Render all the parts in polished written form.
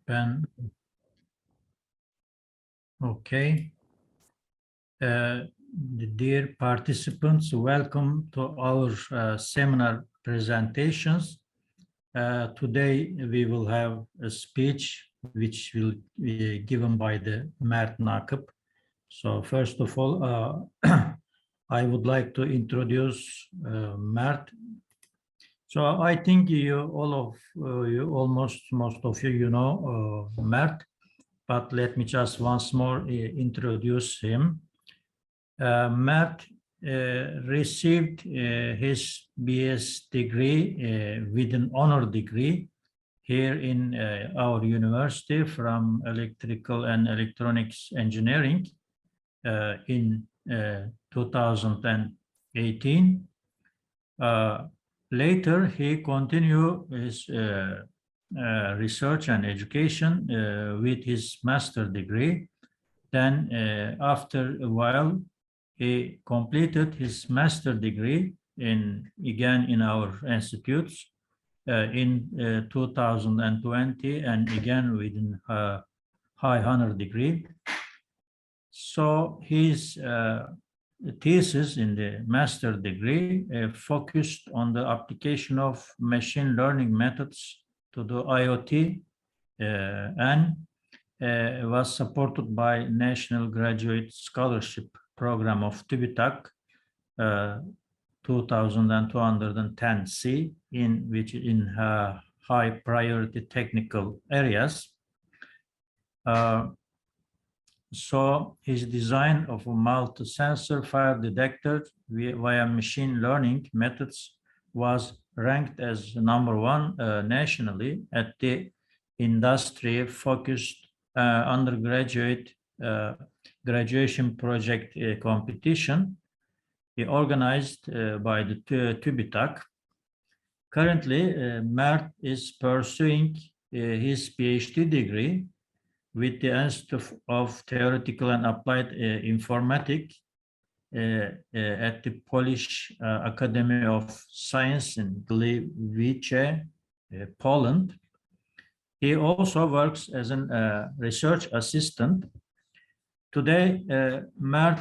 Ben, okay. Dear participants, welcome to our seminar presentations. Today we will have a speech which will be given by the Mert NAKIP. So first of all, I would like to introduce Mert. So I think almost most of you know Mert, but let me just once more introduce him. Mert received his BS degree with an honor degree here in our university from Electrical and Electronics Engineering in 2018. Later, he continued his research and education with his master's degree. Then, after a while, he completed his master's degree again in our institutes in 2020, and again with a high honor degree. So his thesis in the master's degree focused on the application of machine learning methods to the IoT and was supported by National Graduate Scholarship Program of TÜBİTAK 2210C, in high priority technical areas. So his design of a multi-sensor fire detector via machine learning methods was ranked as #1 nationally at the industry-focused undergraduate graduation project competition organized by the TÜBİTAK. Currently, Mert is pursuing his PhD degree with the Institute of Theoretical and Applied Informatics at the Polish Academy of Science in Gliwice, Poland. He also works as a research assistant. Today, Mert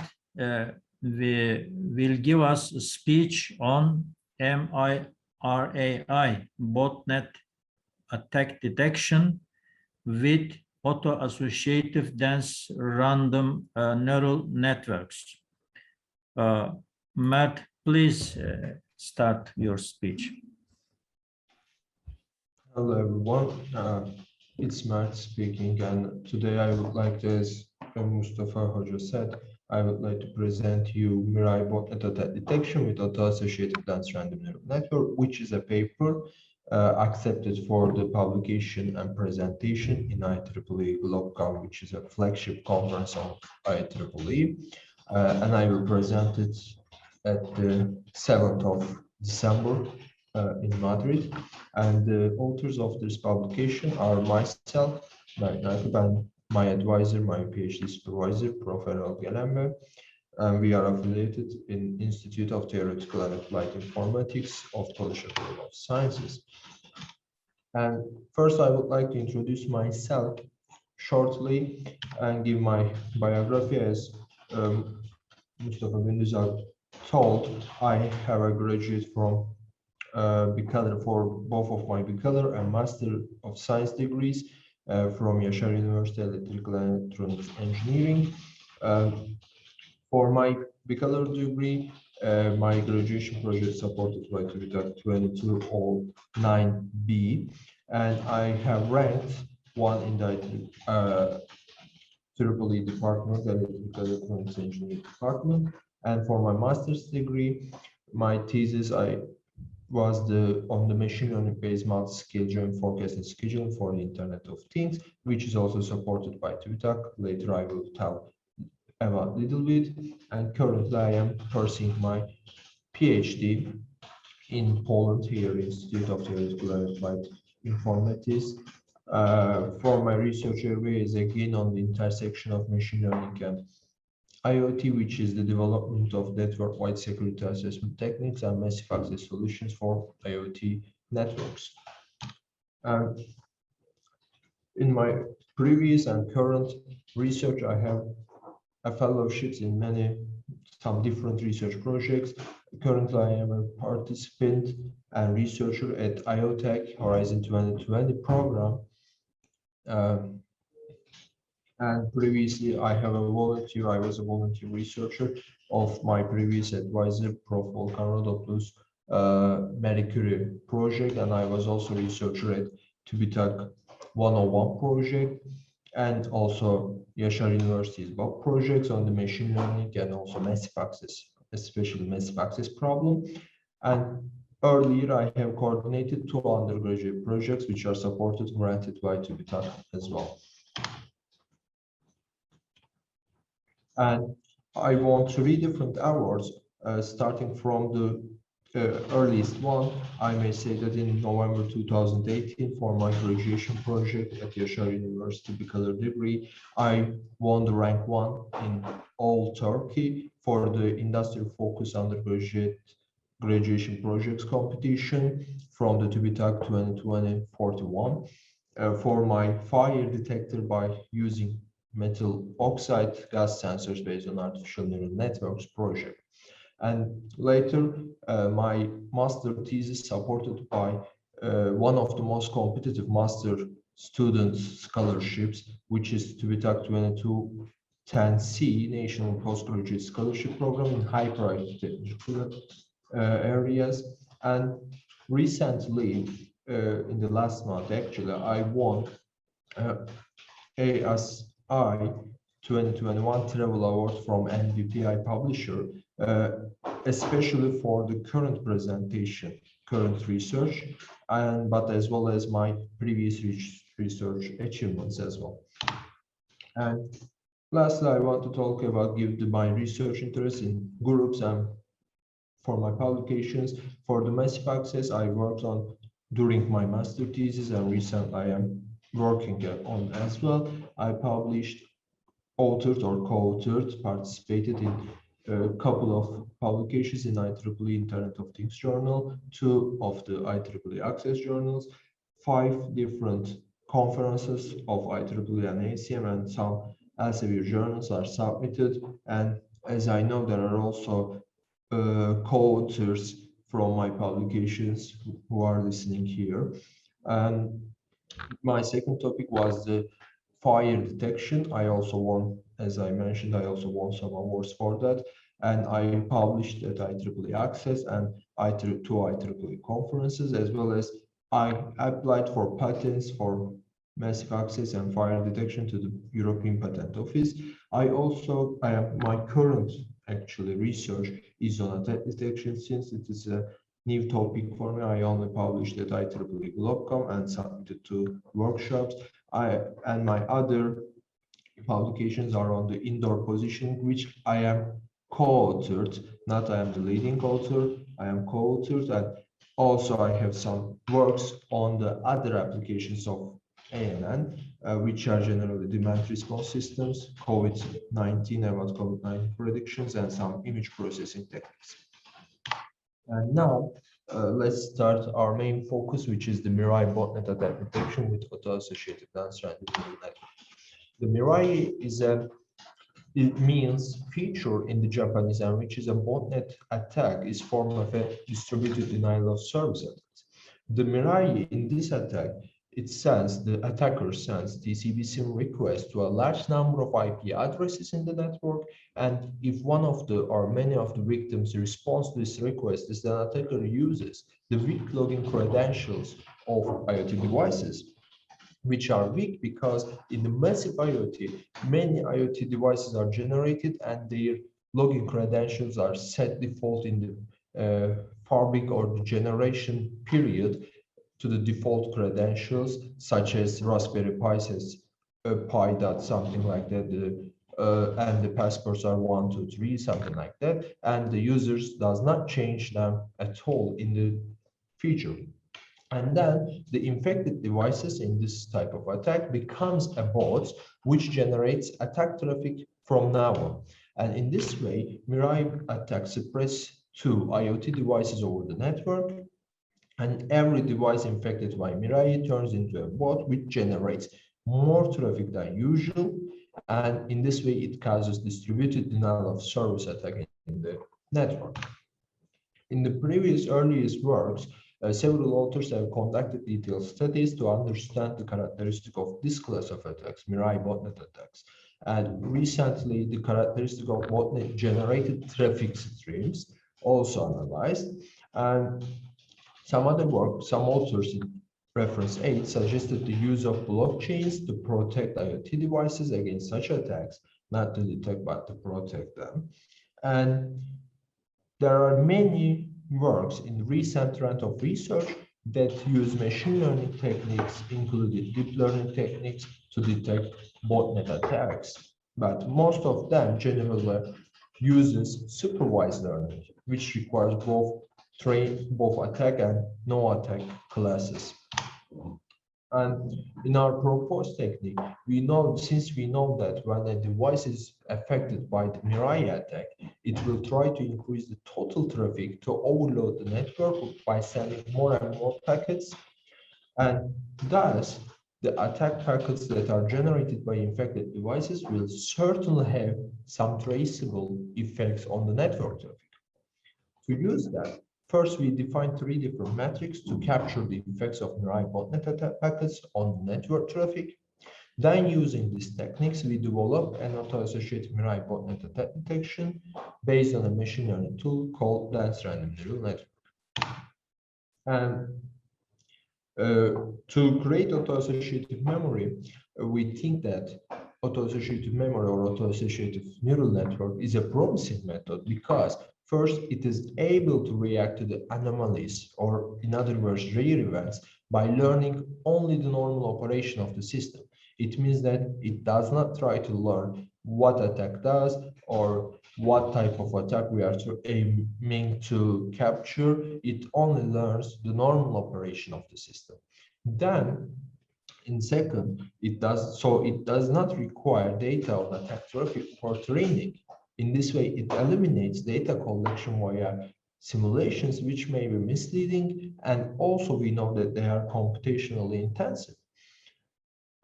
will give us a speech on Mirai, Botnet attack detection with Auto-Associative dense random neural networks. Mert, please start your speech. Hello everyone, it's Mert speaking, and today I would like to, as Mustafa Hoca said, I would like to present you Mirai Botnet attack detection with Auto-Associative dense random neural network, which is a paper accepted for the publication and presentation in IEEE GlobeCon, which is a flagship conference of IEEE, and I will present it at the 7th of December in Madrid. And the authors of this publication are myself, Mert NAKIP, and my advisor, my PhD supervisor, Professor Gelenbe. And we are affiliated in Institute of Theoretical and Applied Informatics of Polish Academy of Sciences. And first, I would like to introduce myself shortly and give my biography. As Mustafa Gündüzar told, I have a graduate from Bachelor for both of my Bachelor and Master of Science degrees from Yaşar Üniversitesi, Elektrik-Elektronik Engineering. For my Bachelor degree, my graduation project supported by TÜBİTAK 2209B, and I have ranked 1 in the IEEE department, the Electric-Elektronik Engineering department. And for my master's degree, my thesis was on the machine learning based multi-scale joint forecasting scheduling for the Internet of Things, which is also supported by TÜBİTAK. Later I will tell about a little bit. And currently I am pursuing my PhD in Poland, here Institute of Theoretical and Applied Informatics. For my research area is again on the intersection of machine learning and IoT, which is the development of network-wide security assessment techniques and massive access solutions for IoT networks. In my previous and current research, I have a fellowships in some different research projects. Currently, I am a participant and researcher at IoTech Horizon 2020 program. And previously, I was a volunteer researcher of my previous advisor, Prof. Volkan Rodopoulos' Marie Curie project, and I was also researcher at TÜBİTAK 101 project, and also Yaşar Üniversite's BOP projects on the machine learning and also massive access, especially massive access problem. And earlier, I have coordinated 2 undergraduate projects which are supported, granted by TÜBİTAK as well. And I won 3 different awards, starting from the earliest one. I may say that in November 2018, for my graduation project at Yaşar Üniversitesi Bachelor degree, I won the rank 1 in all Turkey for the industry focus undergraduate graduation projects competition from the TÜBİTAK 2020-41 for my fire detector by using metal oxide gas sensors based on artificial neural networks project. And later, my master thesis supported by one of the most competitive master student scholarships, which is TÜBİTAK 2210C National Postgraduate Scholarship Program in high priority technical areas. And recently, in the last month, actually, I won ASI 2021 Travel Award from NBPI Publisher, especially for the current presentation, current research, but as well as my previous research achievements as well. And lastly, I want to talk about my research interest in groups and for my publications. For the massive access, I worked on during my master thesis, and recently I am working on as well. I published, authored or co-authored, participated in a couple of publications in IEEE Internet of Things Journal, 2 of the IEEE Access journals, 5 different conferences of IEEE and ACM, and some Elsevier journals are submitted. And as I know, there are also co-authors from my publications who are listening here. And my second topic was the fire detection. I also won, as I mentioned, I also won some awards for that. And I published at IEEE Access and 2 IEEE conferences, as well as I applied for patents for massive access and fire detection to the European Patent Office. My current research is on attack detection. Since it is a new topic for me, I only published at IEEE Globcom and submitted 2 workshops. And my other publications are on the indoor positioning, which I am co-authored, not I am the leading author, I am co-authored, and also I have some works on the other applications of ANN, which are generally demand response systems, COVID-19 about COVID-19 predictions, and some image processing techniques. And now let's start our main focus, which is the Mirai botnet attack detection with auto-associative non-stranded neural network. The Mirai it means feature in the Japanese, and which is a botnet attack, is form of a distributed denial of service attack. The Mirai in this attack, the attacker sends TCP SIM requests to a large number of IP addresses in the network, and if one of the or many of the victims responds to this request, the attacker uses the weak login credentials of IoT devices, which are weak because in the massive IoT, many IoT devices are generated and their login credentials are set default in the farbing or the generation period to the default credentials, such as Raspberry Pi says Pi dot something like that, and the passwords are 1, 2, 3, something like that, and the users does not change them at all in the future. And then the infected devices in this type of attack becomes a bot which generates attack traffic from now on. And in this way, Mirai attack suppress 2 IoT devices over the network, and every device infected by Mirai turns into a bot which generates more traffic than usual, and in this way it causes distributed denial of service attack in the network. In the previous earliest works, several authors have conducted detailed studies to understand the characteristic of this class of attacks, Mirai botnet attacks. And recently, the characteristic of botnet-generated traffic streams also analyzed. And some authors in reference 8 suggested the use of blockchains to protect IoT devices against such attacks, not to detect but to protect them. And there are many works in recent trend of research that use machine learning techniques, including deep learning techniques, to detect botnet attacks. But most of them generally uses supervised learning, which requires both attack and no attack classes. And in our proposed technique, since we know that when a device is affected by the Mirai attack, it will try to increase the total traffic to overload the network by sending more and more packets. And thus, the attack packets that are generated by infected devices will certainly have some traceable effects on the network traffic. To use that, first, we define 3 different metrics to capture the effects of Mirai botnet attack packets on the network traffic. Then, using these techniques, we develop an auto-associative Mirai botnet attack detection based on a machine learning tool called dense random neural network. And to create auto-associative memory, we think that auto-associative memory or auto-associative neural network is a promising method because first, it is able to react to the anomalies, or in other words, rare events, by learning only the normal operation of the system. It means that it does not try to learn what attack does or what type of attack we are aiming to capture. It only learns the normal operation of the system. Then, in second, it does not require data on attack traffic for training. In this way, it eliminates data collection via simulations, which may be misleading, and also we know that they are computationally intensive.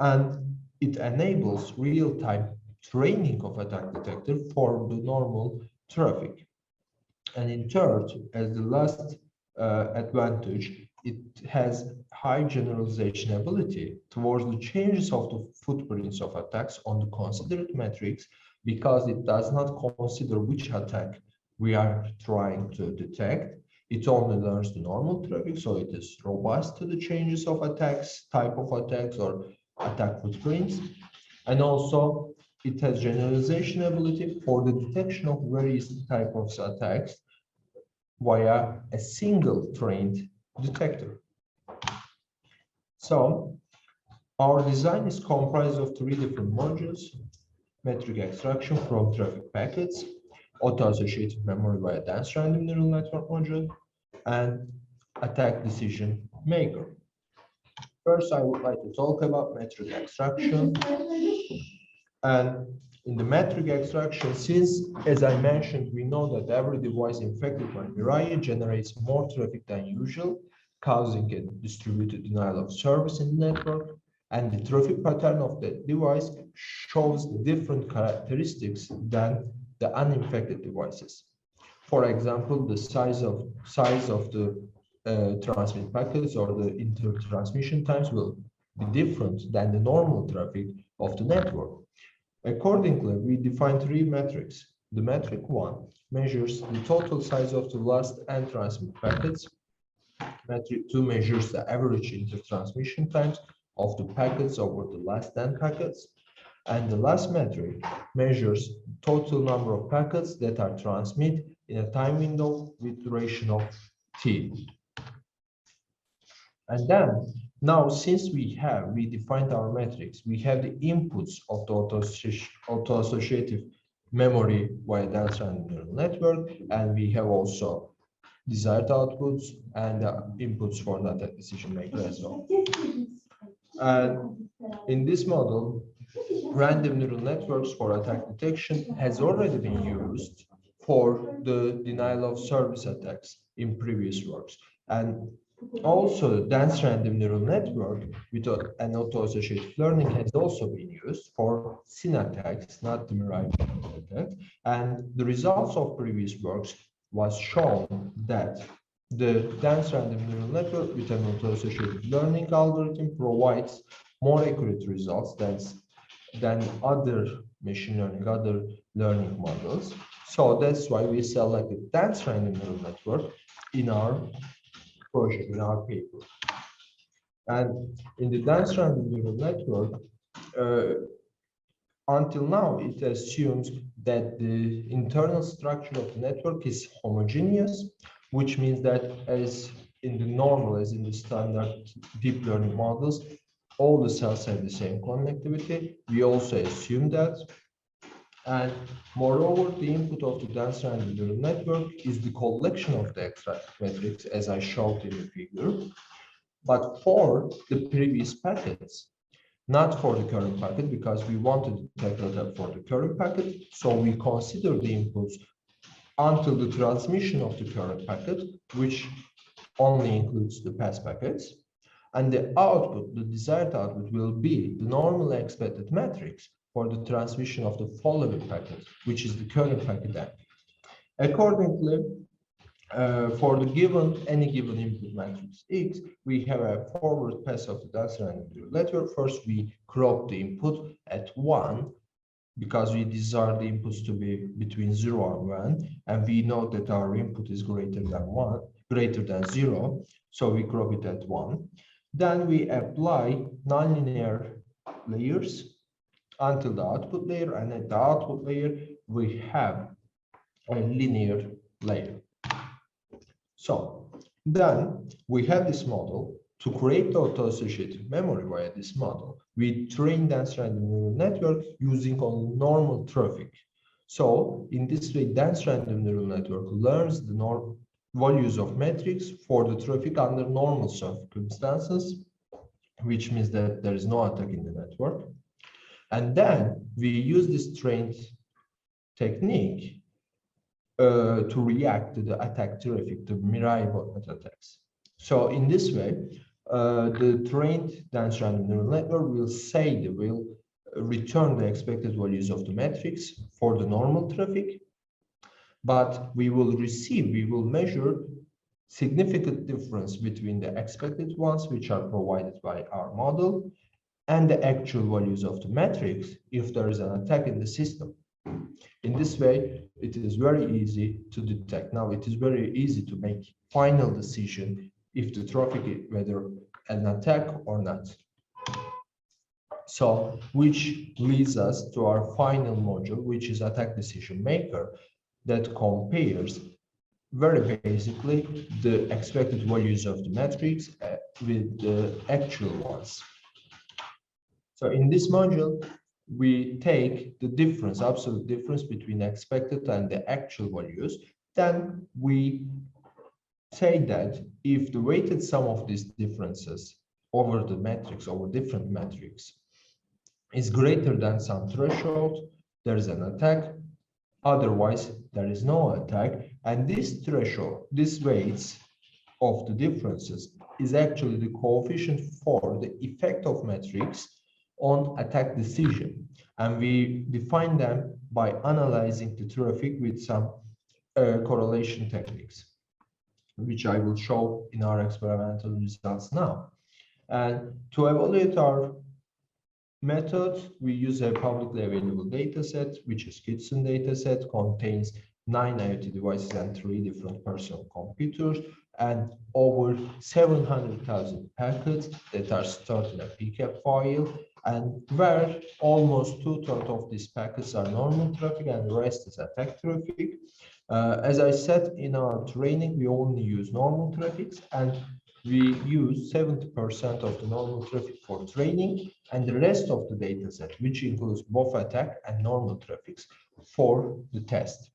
And it enables real-time training of attack detector for the normal traffic. And in third, as the last advantage, it has high generalization ability towards the changes of the footprints of attacks on the considered metrics, because it does not consider which attack we are trying to detect. It only learns the normal traffic, so it is robust to the changes of attacks, type of attacks, or attack footprints. And also, it has generalization ability for the detection of various types of attacks via a single trained detector. So, our design is comprised of 3 different modules: metric extraction from traffic packets, auto-associative memory via dense random neural network module, and attack decision maker. First, I would like to talk about metric extraction. And in the metric extraction, since, as I mentioned, we know that every device infected by Mirai generates more traffic than usual, causing a distributed denial of service in the network, and the traffic pattern of the device shows different characteristics than the uninfected devices. For example, the size of the transmit packets or the inter-transmission times will be different than the normal traffic of the network. Accordingly, we define 3 metrics. The metric 1 measures the total size of the last n transmit packets. Metric 2 measures the average inter-transmission times of the packets over the last n packets. And the last metric measures the total number of packets that are transmitted in a time window with duration of t. And then, now, since we defined our metrics, we have the inputs of the auto-associative memory via dense random neural network, and we have also desired outputs and inputs for the attack decision maker as well. And in this model, random neural networks for attack detection has already been used for the denial of service attacks in previous works. And Also, dense random neural network with an auto-associative learning has also been used for SIN attacks, not the Mirai attack. And the results of previous works was shown that the dense random neural network with an auto-associative learning algorithm provides more accurate results than other machine learning, other learning models. So that's why we selected dense random neural network in our project, in our paper. And in the dense random neural network, until now, it assumes that the internal structure of the network is homogeneous, which means that as in the normal, as in the standard deep learning models, all the cells have the same connectivity. We also assume that. And moreover, the input of the dense random neural network is the collection of the extracted matrix, as I showed in the figure. But for the previous packets, not for the current packet, because we wanted to tackle that for the current packet. So we consider the inputs until the transmission of the current packet, which only includes the past packets. And the output, the desired output, will be the normally expected matrix for the transmission of the following packet, which is the current packet M. Accordingly, for the any given input matrix X, we have a forward pass of the dense random neural network. First, we crop the input at 1, because we desire the inputs to be between 0 and 1, and we know that our input is greater than 0, so we crop it at 1. Then we apply nonlinear layers until the output layer, and at the output layer, we have a linear layer. So then we have this model. To create the auto-associative memory via this model, we train dense random neural network using only normal traffic. So in this way, dense random neural network learns the values of metrics for the traffic under normal circumstances, which means that there is no attack in the network. And then we use this trained technique to react to the attack traffic, the Mirai botnet attacks. So in this way, the trained dense random neural network will return the expected values of the metrics for the normal traffic, but we will measure significant difference between the expected ones, which are provided by our model, and the actual values of the metrics if there is an attack in the system. In this way, it is very easy to detect. Now, it is very easy to make final decision if the traffic is whether an attack or not. So, which leads us to our final module, which is attack decision maker, that compares very basically the expected values of the metrics with the actual ones. So in this module, we take the difference, absolute difference between expected and the actual values. Then we say that if the weighted sum of these differences over the metrics, over different metrics, is greater than some threshold, there is an attack. Otherwise, there is no attack. And this threshold, this weights of the differences, is actually the coefficient for the effect of metrics on attack decision. And we define them by analyzing the traffic with some correlation techniques, which I will show in our experimental results now. And to evaluate our method, we use a publicly available data set, which is Kitson data set, contains 9 IoT devices and 3 different personal computers, and over 700,000 packets that are stored in a PCAP file, and where almost 2/3 of these packets are normal traffic and the rest is attack traffic. As I said, in our training, we only use normal traffics, and we use 70% of the normal traffic for training, and the rest of the data set, which includes both attack and normal traffics, for the test.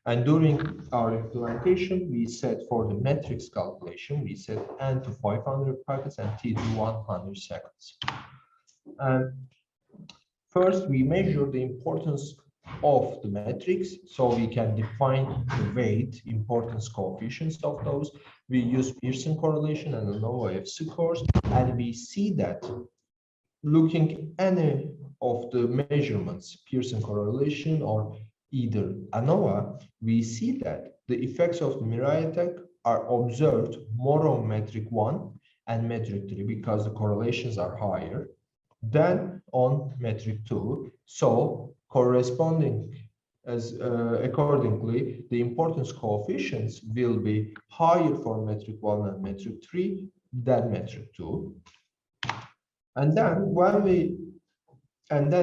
And during our implementation, we set for the metrics calculation, we set N to 500 packets and T to 100 seconds. And first, we measure the importance of the metrics, so we can define the weight importance coefficients of those. we use Pearson correlation and ANOVA FC course, and we see that looking any of the measurements, Pearson correlation or either ANOVA, we see that the effects of the Mirai attack are observed more on metric 1 and metric 3 because the correlations are higher than on metric 2. So corresponding as accordingly, the importance coefficients will be higher for metric 1 and metric 3 than metric 2. And then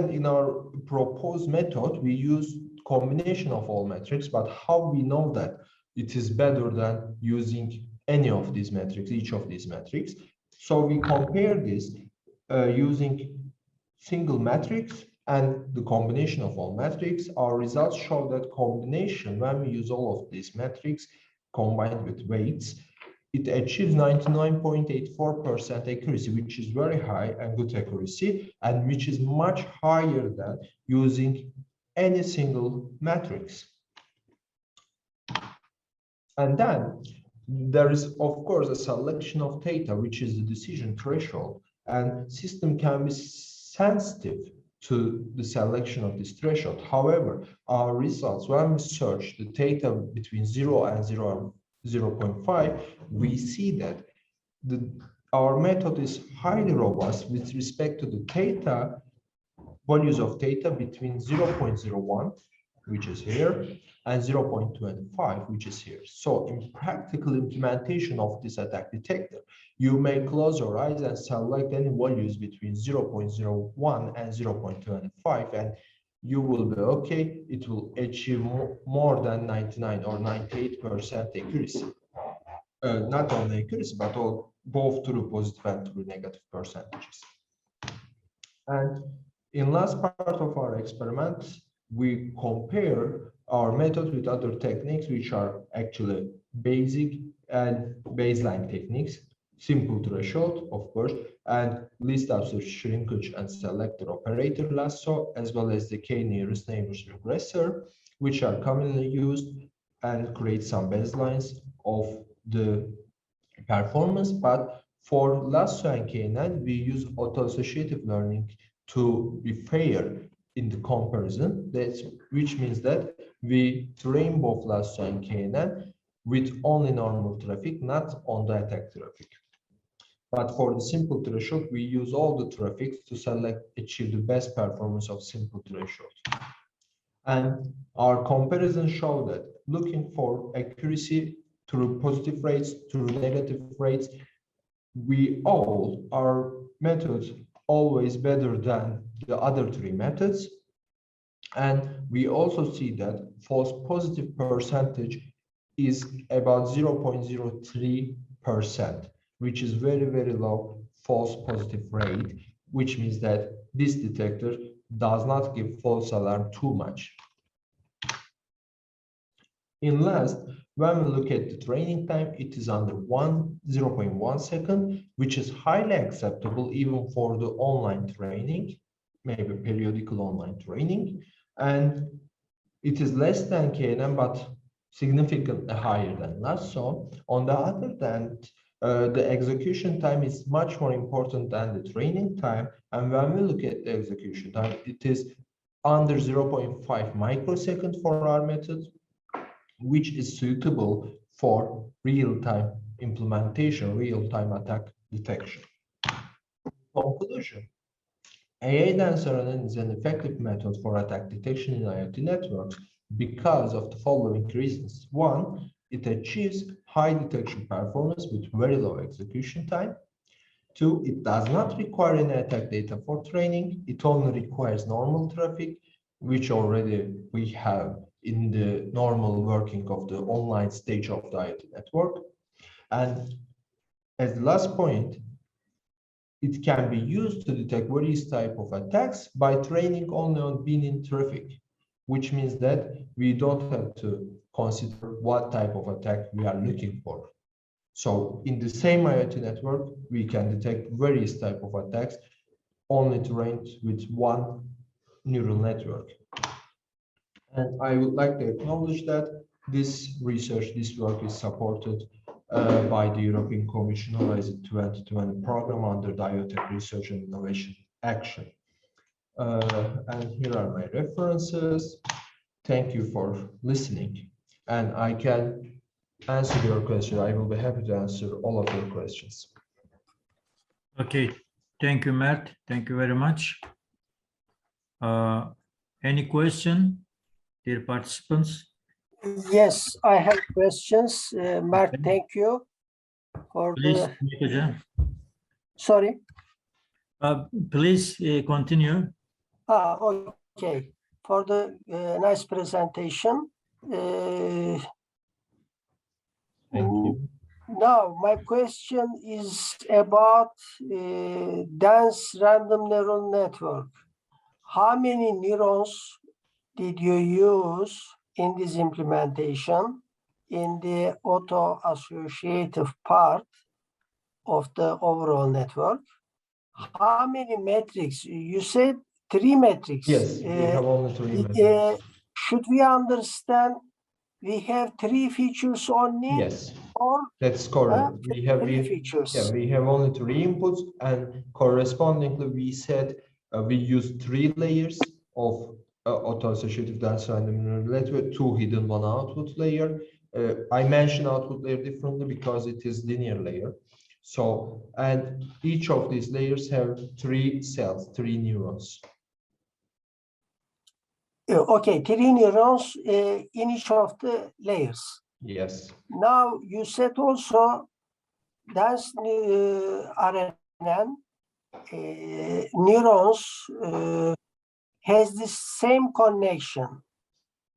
in our proposed method, we use combination of all metrics, but how we know that it is better than using any of these metrics, each of these metrics. So we compare this using single metrics and the combination of all metrics. Our results show that combination, when we use all of these metrics combined with weights, it achieves 99.84% accuracy, which is very high and good accuracy, and which is much higher than using any single matrix. And then there is, of course, a selection of theta, which is the decision threshold, and system can be sensitive to the selection of this threshold. However, our results, when we search the theta between 0 and 0.5, we see that our method is highly robust with respect to the theta values of theta between 0.01, which is here, and 0.25, which is here. So in practical implementation of this attack detector, you may close your eyes and select any values between 0.01 and 0.25, and you will be okay. It will achieve more than 99 or 98% accuracy. Not only accuracy, but both true positive and true negative percentages. And in last part of our experiment, we compare our method with other techniques, which are actually basic and baseline techniques, simple threshold, of course, and least absolute shrinkage and selector operator lasso, as well as the k-nearest neighbors regressor, which are commonly used and create some baselines of the performance. But for lasso and k-9, we use auto-associative learning to be fair in the comparison, which means that we train both lasso and k-9 with only normal traffic, not on the attack traffic. But for the simple threshold, we use all the traffic to achieve the best performance of simple threshold. And our comparison show that looking for accuracy through positive rates, through negative rates, our methods always better than the other three methods. And we also see that false positive percentage is about 0.03%, which is very, very low false positive rate, which means that this detector does not give false alarm too much. In last, when we look at the training time, it is under 0.1 second, which is highly acceptable even for the online training, maybe periodical online training. And it is less than KNN, but significantly higher than lasso. On the other hand, the execution time is much more important than the training time. And when we look at the execution time, it is under 0.5 microsecond for our method, which is suitable for real-time implementation, real-time attack detection. Conclusion: AI dense RNN is an effective method for attack detection in IoT networks because of the following reasons. One, it achieves high detection performance with very low execution time. Two, it does not require any attack data for training. It only requires normal traffic, which already we have in the normal working of the online stage of the IoT network. And as the last point, it can be used to detect various types of attacks by training only on bin-in traffic, which means that we don't have to consider what type of attack we are looking for. So in the same IoT network, we can detect various types of attacks only trained with one neural network. And I would like to acknowledge that this research, this work is supported by the European Commission Horizon 2020 program under the IoT Research and Innovation Action. And here are my references. Thank you for listening. And I can answer your question. I will be happy to answer all of your questions. Okay, thank you, Mert. Thank you very much. Any question, dear participants? Yes, I have questions. Mert, thank you for Please, the. Sorry. Please continue. Okay. For the nice presentation. Thank you. Now, my question is about dense random neural network. How many neurons did you use in this implementation in the auto-associative part of the overall network? How many metrics? You said 3 metrics. Yes, we have only 3 metrics. Should we understand we have 3 features only? Yes, or that's correct. We have 3 features. Yeah, we have only 3 inputs, and correspondingly, we said we use 3 layers of auto-associative dense random neural network, 2 hidden, 1 output layer. I mention output layer differently because it is linear layer. So, and each of these layers have 3 cells, 3 neurons. Okay, 3 neurons in each of the layers. Yes. Now, you said also dense RNN neurons has the same connection.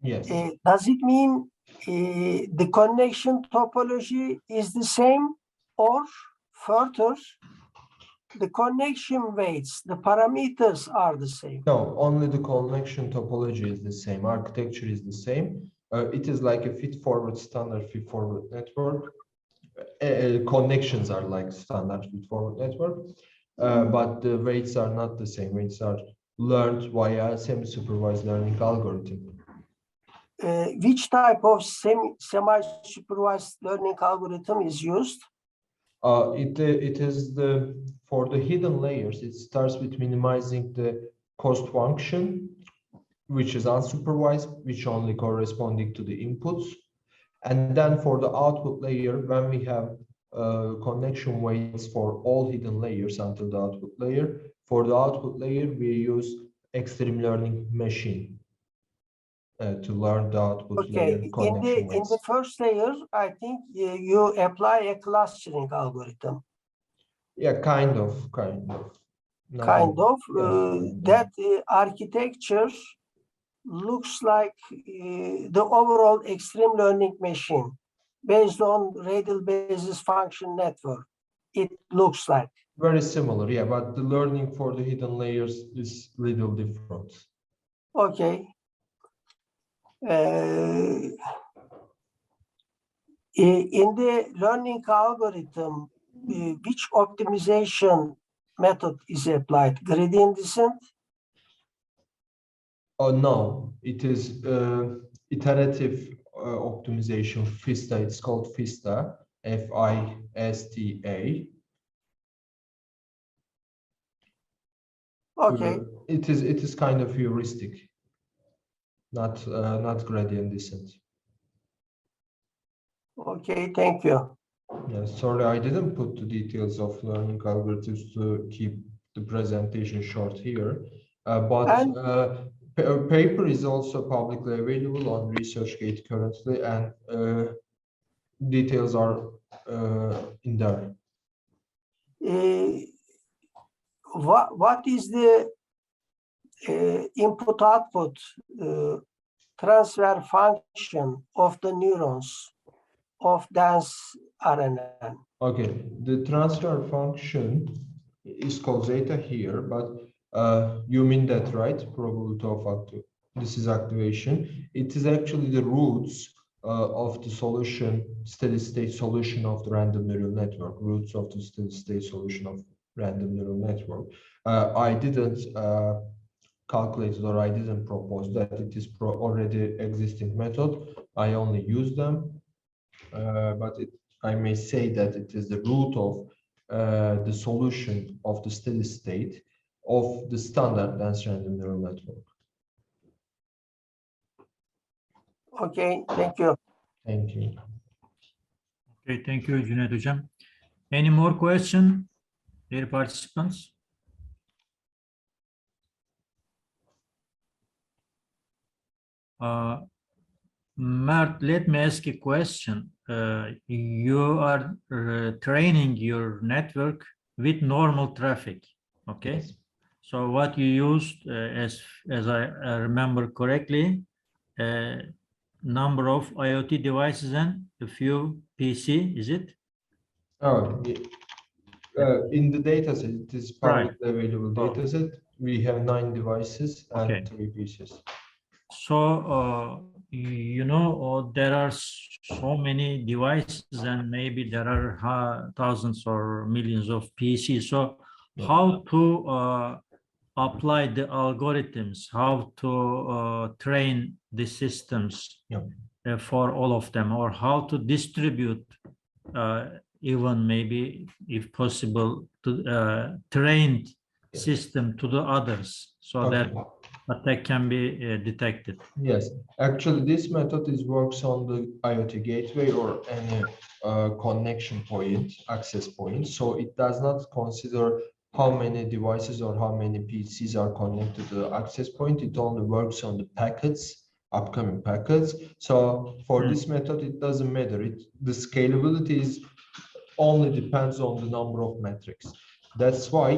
Yes. Does it mean the connection topology is the same, or further, the connection weights, the parameters are the same? No, only the connection topology is the same. Architecture is the same. It is like a feed-forward standard feed-forward network. Connections are like standard feed-forward network, but the weights are not the same. Weights are learned via semi-supervised learning algorithm. Which type of semi-supervised learning algorithm is used? It is for the hidden layers. It starts with minimizing the cost function, which is unsupervised, which only corresponding to the inputs. And then for the output layer, when we have connection weights for all hidden layers until the output layer, for the output layer, we use extreme learning machine to learn the output layer connection weights. In the first layer, I think you apply a clustering algorithm. Yeah, kind of. That architecture looks like the overall extreme learning machine based on radial basis function network. It looks like. Very similar, yeah, but the learning for the hidden layers is little different. Okay. In the learning algorithm, which optimization method is applied? Gradient descent? Oh, no, it is iterative optimization, FISTA. It's called FISTA, F-I-S-T-A. Okay. It is kind of heuristic, not gradient descent. Okay, thank you. Yeah, sorry, I didn't put the details of learning algorithms to keep the presentation short here, but paper is also publicly available on ResearchGate currently, and details are in there. What is the input-output transfer function of the neurons of dense RNN? Okay, the transfer function is called zeta here, but you mean that, right? Probability of this is activation. It is actually the roots of the solution, steady state solution of the random neural network, roots of the steady state solution of random neural network. I didn't calculate it, or I didn't propose that. It is already existing method. I only use them, but I may say that it is the root of the solution of the steady state of the standard dense random neural network. Okay, thank you. Thank you. Okay, thank you, Cüneyt Hocam. Any more question, dear participants? Mert, let me ask a question. You are training your network with normal traffic, okay? Yes. So what you used, as I remember correctly, number of IoT devices and a few PC, is it? Oh, in the dataset, it is publicly available Oh. dataset. We have 9 devices and Okay. 3 pieces. So, you know, there are so many devices and maybe there are thousands or millions of PCs. So Yeah. how to apply the algorithms, how to train the systems Yeah. For all of them, or how to distribute even maybe, if possible, to trained Yes. system to the others so that Okay. attack can be detected. Yes, actually, this method works on the IoT gateway or any connection point, access point. So it does not consider how many devices or how many PCs are connected to the access point. It only works on the packets, upcoming packets. So for this method, it doesn't matter. The scalability is only depends on the number of metrics. That's why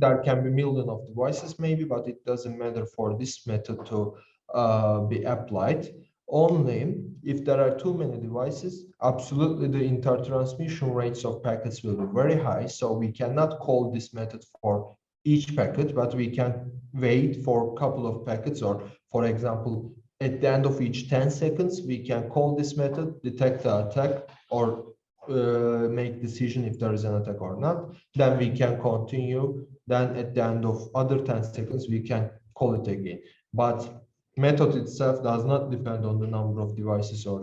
there can be millions of devices maybe, but it doesn't matter for this method to be applied. Only if there are too many devices, absolutely the intertransmission rates of packets will be very high. So we cannot call this method for each packet, but we can wait for a couple of packets, or for example, at the end of each 10 seconds, we can call this method, detect the attack, or make decision if there is an attack or not. Then we can continue. Then at the end of other 10 seconds, we can call it again. But method itself does not depend on the number of devices or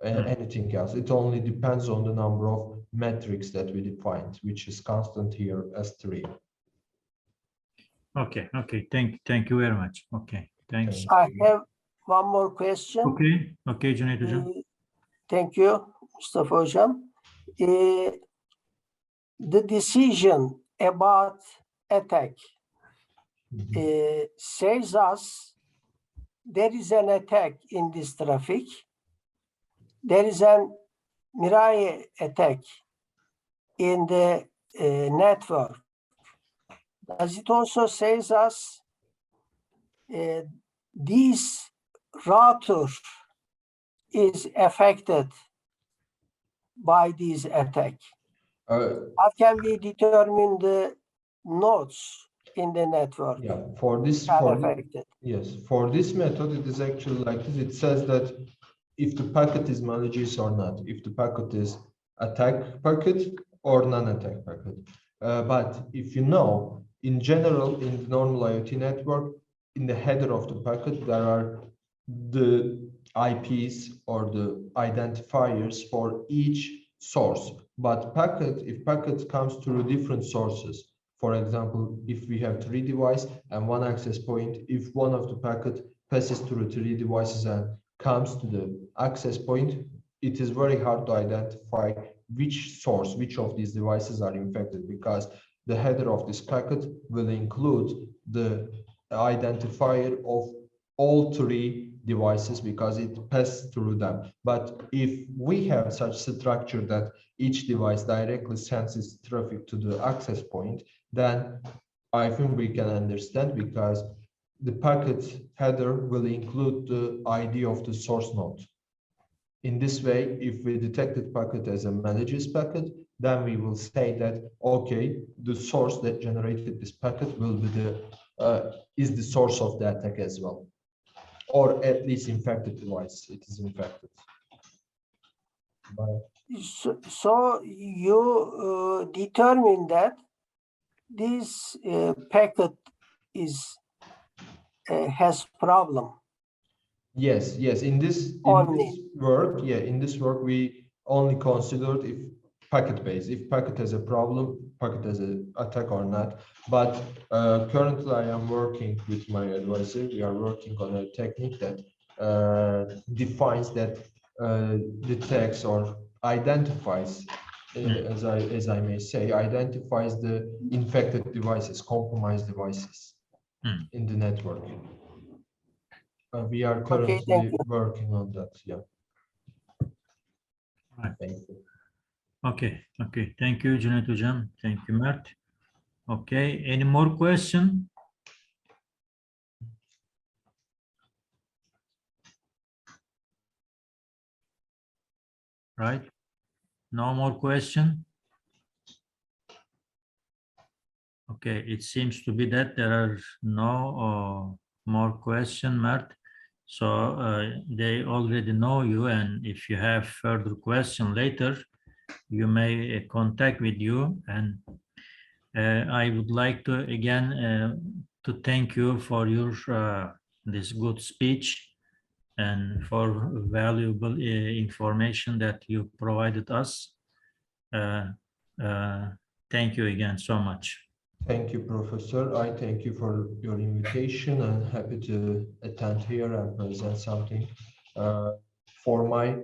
anything else. It only depends on the number of metrics that we defined, which is constant here as 3. Okay, thank you very much. Okay, thanks. I have one more question. Okay, Cüneyt Hocam. Thank you, Mustafa Hocam. The decision about attack says us there is an attack in this traffic. There is an Mirai attack in the network. Does it also says us this router is affected by this attack? How can we determine the nodes in the network? Yeah, for this, yes, for this method, it is actually like this. It says that if the packet is malicious or not, if the packet is attack packet or non-attack packet. But if you know, in general, in the normal IoT network, in the header of the packet, there are the IPs or the identifiers for each source. But if packet comes through different sources, for example, if we have 3 devices and 1 access point, if one of the packet passes through 3 devices and comes to the access point, it is very hard to identify which source, which of these devices are infected, because the header of this packet will include the identifier of all 3 devices because it passes through them. But if we have such structure that each device directly sends its traffic to the access point, then I think we can understand, because the packet header will include the ID of the source node. In this way, if we detected packet as a malicious packet, then we will say that, okay, the source that generated this packet will be is the source of the attack as well, or at least infected device. It is infected. So you determine that this packet has problem. Yes. In this work, we only considered if packet based. If packet has a problem, packet has an attack or not. But currently I am working with my advisor. We are working on a technique that defines that detects or identifies, as I may say, identifies the infected devices, compromised devices in the network. We are currently working on that. Yeah. Right. Thank you. Okay. Thank you, Cüneyt Hocam. Thank you, Mert. Okay. Any more question? Right. No more question. Okay. It seems to be that there are no more question, Mert. So they already know you, and if you have further question later, you may contact with you. And I would like to again to thank you for your this good speech and for valuable information that you provided us. Thank you again so much. Thank you, Professor. I thank you for your invitation. I'm happy to attend here and present something for my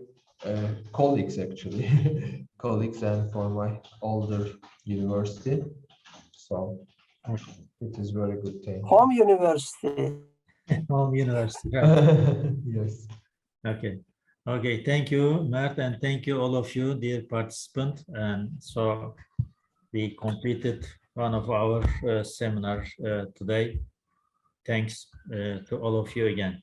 colleagues, actually, colleagues, and for my older university. So it is very good thing. Home university. Home University. Right. Yes. Okay. Thank you, Mert, and thank you all of you, dear participants. And so we completed one of our seminars today. Thanks to all of you again.